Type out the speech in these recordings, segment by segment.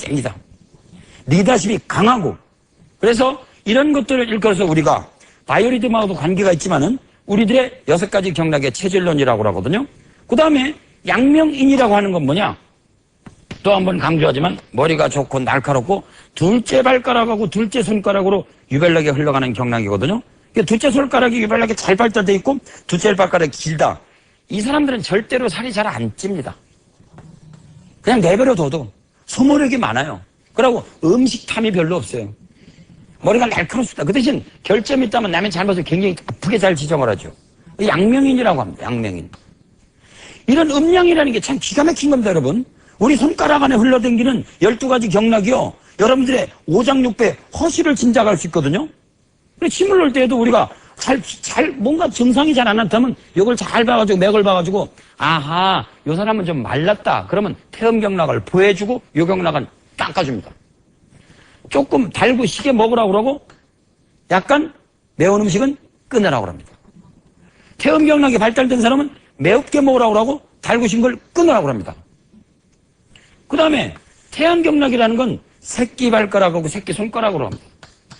셉니다. 리더십이 강하고. 그래서 이런 것들을 일컬어서 우리가 바이오리듬하고도 관계가 있지만은 우리들의 6가지 경락의 체질론이라고 하거든요. 그 다음에 양명인이라고 하는 건 뭐냐? 또 한 번 강조하지만 머리가 좋고 날카롭고 둘째 발가락하고 둘째 손가락으로 유별나게 흘러가는 경락이거든요. 둘째 손가락이 유별나게 잘 발달되어 있고 둘째 발가락이 길다. 이 사람들은 절대로 살이 잘 안 찝니다. 그냥 내버려둬도 소모력이 많아요. 그러고 음식탐이 별로 없어요. 머리가 날카롭습니다. 그 대신 결점이 있다면 남의 잘못을 굉장히 아프게 잘 지적을 하죠. 양명인이라고 합니다. 양명인. 이런 음양이라는 게 참 기가 막힌 겁니다, 여러분. 우리 손가락 안에 흘러댕기는 12가지 경락이요. 여러분들의 오장육부의 허시를 짐작할 수 있거든요. 침을 놓을 때에도 우리가 뭔가 증상이 잘 안 나타나면 이걸 잘 봐가지고, 맥을 봐가지고, 아하, 요 사람은 좀 말랐다. 그러면 태음 경락을 보여주고, 요 경락은 닦아줍니다. 조금 달고 시게 먹으라고 그러고, 약간 매운 음식은 끊으라고 합니다. 태음 경락이 발달된 사람은 매웁게 먹으라고 그러고, 달고 신 걸 끊으라고 합니다. 그 다음에 태양 경락이라는 건 새끼 발가락하고 새끼 손가락으로 합니다.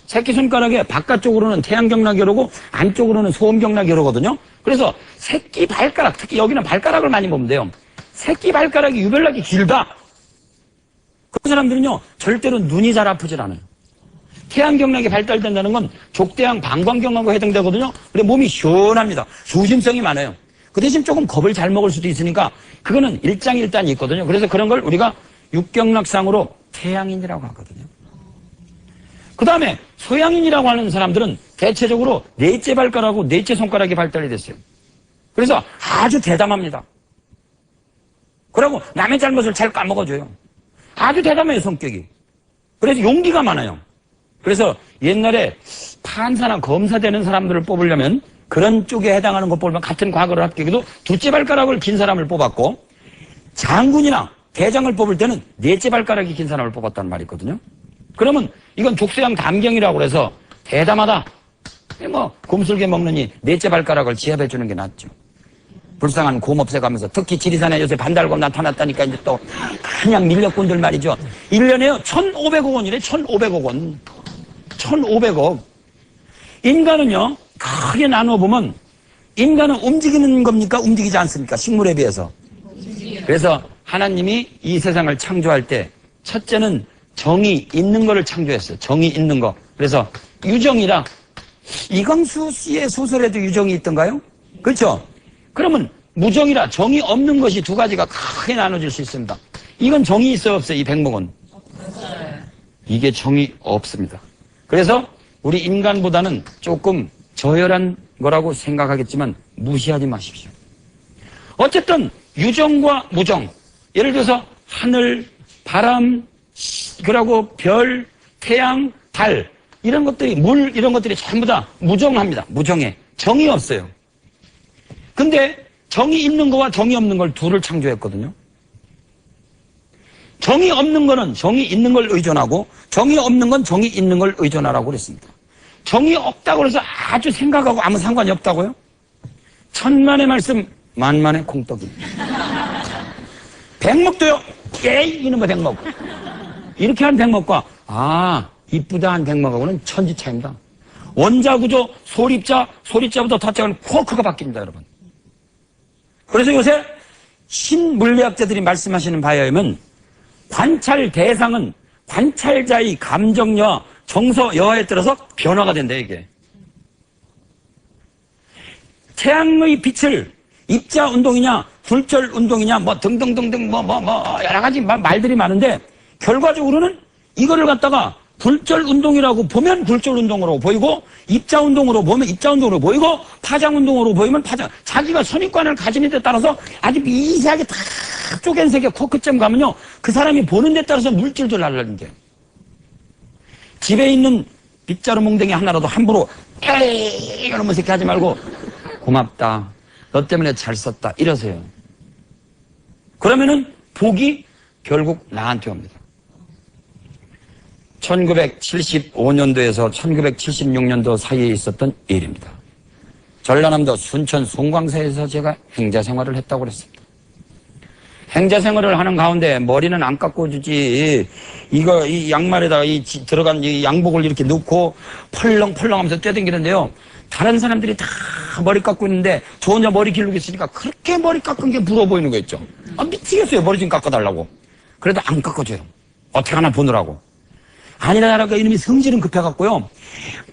새끼 손가락에 바깥쪽으로는 태양 경락이 오르고 안쪽으로는 소음 경락이 오르거든요. 그래서 새끼 발가락, 특히 여기는 발가락을 많이 보면 돼요. 새끼 발가락이 유별나게 길다. 그런 사람들은요, 절대로 눈이 잘 아프질 않아요. 태양 경락이 발달된다는 건 족대양 방광경하고 해당되거든요. 그래 몸이 시원합니다. 조심성이 많아요. 그 대신 조금 겁을 잘 먹을 수도 있으니까 그거는 일장일단이 있거든요. 그래서 그런 걸 우리가 육경락상으로 태양인이라고 하거든요. 그 다음에 소양인이라고 하는 사람들은 대체적으로 넷째 발가락하고 넷째 손가락이 발달이 됐어요. 그래서 아주 대담합니다. 그리고 남의 잘못을 잘 까먹어줘요. 아주 대담해요, 성격이. 그래서 용기가 많아요. 그래서 옛날에 판사나 검사 되는 사람들을 뽑으려면 그런 쪽에 해당하는 것 뽑으면 같은 과거를 합격해도 둘째 발가락을 긴 사람을 뽑았고, 장군이나 대장을 뽑을 때는 넷째 발가락이 긴 사람을 뽑았다는 말이 있거든요. 그러면 이건 족쇄양 담경이라고 해서 대담하다. 곰술개 먹느니 넷째 발가락을 지압해 주는 게 낫죠. 불쌍한 곰업새 가면서 특히 지리산에 요새 반달곰 나타났다니까 이제 또 그냥 밀렵꾼들 말이죠. 1년에요 1,500억 원이래. 1,500억 원. 1,500억. 인간은요 크게 나눠보면 인간은 움직이는 겁니까? 움직이지 않습니까? 식물에 비해서. 그래서 하나님이 이 세상을 창조할 때 첫째는 정이 있는 거를 창조했어요. 정이 있는 거. 그래서 유정이라. 이광수 씨의 소설에도 유정이 있던가요? 그렇죠? 그러면 무정이라 정이 없는 것이 두 가지가 크게 나눠질 수 있습니다. 이건 정이 있어요, 없어요? 이 백목은? 이게 정이 없습니다. 그래서 우리 인간보다는 조금 저열한 거라고 생각하겠지만 무시하지 마십시오. 어쨌든 유정과 무정, 예를 들어서 하늘, 바람, 그리고 별, 태양, 달 이런 것들이, 물 이런 것들이 전부 다 무정합니다. 무정해. 정이 없어요. 근데 정이 있는 거와 정이 없는 걸 둘을 창조했거든요. 정이 없는 거는 정이 있는 걸 의존하고 정이 없는 건 정이 있는 걸 의존하라고 그랬습니다. 정이 없다고 해서 아주 생각하고 아무 상관이 없다고요? 천만의 말씀 만만의 콩떡입니다. 백목도요. 에이 이놈의 백목. 이렇게 한 백목과 이쁘다 한 백목하고는 천지 차이입니다. 원자구조 소리자부터 타자는 쿼크가 바뀝니다, 여러분. 그래서 요새 신물리학자들이 말씀하시는 바에 의하면 관찰 대상은 관찰자의 감정여와 정서 여하에 따라서 변화가 된다, 이게. 태양의 빛을 입자 운동이냐 불절 운동이냐 등등등등 여러 가지 말들이 많은데 결과적으로는 이거를 갖다가 불절 운동이라고 보면 불절 운동으로 보이고 입자 운동으로 보면 입자 운동으로 보이고 파장 운동으로 보이면 파장. 자기가 선입관을 가지는 데 따라서 아주 미세하게 다 쪼갠 색의 코크점 가면요 그 사람이 보는 데 따라서 물질도 달라진대요. 집에 있는 빗자루 몽댕이 하나라도 함부로 에이 이러면 새끼 하지 말고 고맙다. 너 때문에 잘 썼다. 이러세요. 그러면은 복이 결국 나한테 옵니다. 1975년도에서 1976년도 사이에 있었던 일입니다. 전라남도 순천 송광사에서 제가 행자 생활을 했다고 그랬습니다. 행자 생활을 하는 가운데 머리는 안 깎아주지. 이 양말에다가 들어간 이 양복을 이렇게 넣고 펄렁펄렁 하면서 뛰어다니는데요. 다른 사람들이 다 머리 깎고 있는데 저 혼자 머리 기르고 있으니까 그렇게 머리 깎은 게 부러워 보이는 거 있죠. 미치겠어요. 머리 좀 깎아달라고. 그래도 안 깎아줘요. 어떻게 하나 보느라고. 아니라니까 이놈이 성질은 급해갖고요.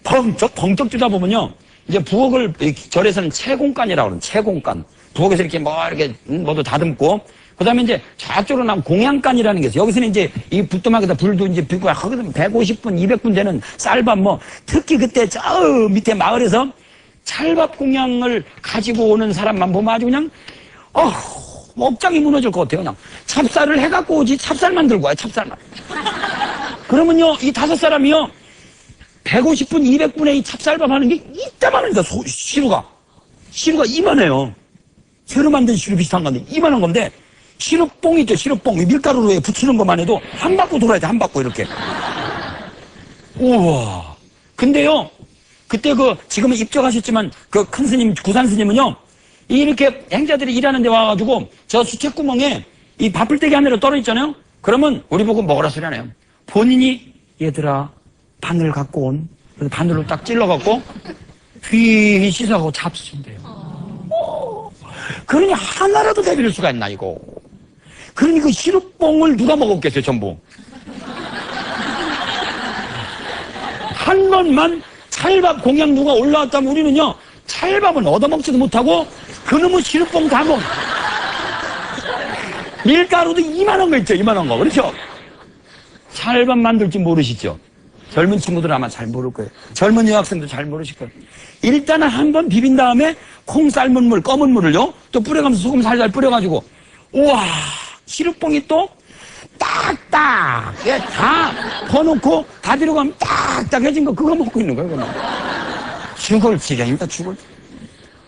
벙쩍 뛰다 보면요. 이제 부엌을 절에서는 채공간이라고 그러는 채공간. 부엌에서 이렇게 이렇게 뭐도 다듬고 그 다음에 이제 저쪽으로 나면 공양간이라는 게 있어요. 여기서는 이제 이 불도막에다 불도 이제 비고 거기서 150분, 200분 되는 쌀밥 특히 그때 저 밑에 마을에서 찰밥 공양을 가지고 오는 사람만 보면 아주 그냥, 업장이 무너질 것 같아요. 그냥 찹쌀을 해갖고 오지 찹쌀만 들고 와요, 찹쌀만. 그러면요, 이 5사람이요, 150분, 200분에 이 찹쌀밥 하는 게 이따만합니다, 시루가. 시루가 이만해요. 새로 만든 시루 비슷한 건데, 이만한 건데, 시루뽕 있죠, 시루뽕. 밀가루로 붙이는 것만 해도 한 바퀴 돌아야 돼, 한 바퀴 이렇게. 우와. 근데요, 그때 지금은 입적하셨지만, 큰 스님, 구산 스님은요, 이렇게 행자들이 일하는 데 와가지고, 저 수채구멍에 이 밥풀떼기 하늘에 떨어졌잖아요? 그러면 우리 보고 먹으라 소리 하네요. 본인이, 얘들아, 바늘 갖고 온. 그래서 바늘로 딱 찔러갖고, 휘 씻어가고 잡수신대요. 그러니 하나라도 대비를 수가 있나, 이거. 그러니 그 시루뽕을 누가 먹었겠어요, 전부. 한 번만 찰밥 공양 누가 올라왔다면 우리는요, 찰밥은 얻어먹지도 못하고, 그놈의 시루뽕 다 먹. 밀가루도 이만한 거 있죠, 이만한 거. 그렇죠? 찰밥 만들 줄 모르시죠? 젊은 친구들은 아마 잘 모를 거예요. 젊은 여학생도 잘 모르실 거예요. 일단은 한번 비빈 다음에 콩 삶은 물, 검은 물을요, 또 뿌려가면서 소금 살살 뿌려가지고, 우와, 시루뽕이 또 딱딱, 다 퍼놓고 다 들어가면 딱딱해진 거 그거 먹고 있는 거예요, 그거. 죽을 지경입니다, 죽을.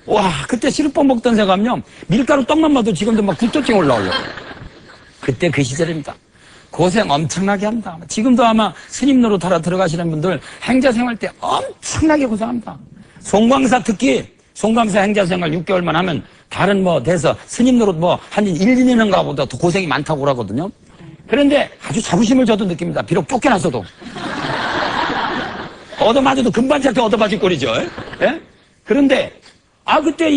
와, 그때 시루뽕 먹던 생각하면요, 밀가루 떡만 봐도 지금도 막 붓도증 올라오려고. 그때 그 시절입니다. 고생 엄청나게 한다. 지금도 아마 스님 노릇하러 들어가시는 분들 행자 생활 때 엄청나게 고생합니다. 송광사 특히 송광사 행자 생활 6개월만 하면 다른 돼서 스님 노릇 한 1, 2년인가 보다 더 고생이 많다고 그러거든요. 그런데 아주 자부심을 저도 느낍니다. 비록 쫓겨났어도. 얻어맞아도 금반짝도 얻어맞을 꼴이죠. 예? 그런데 그때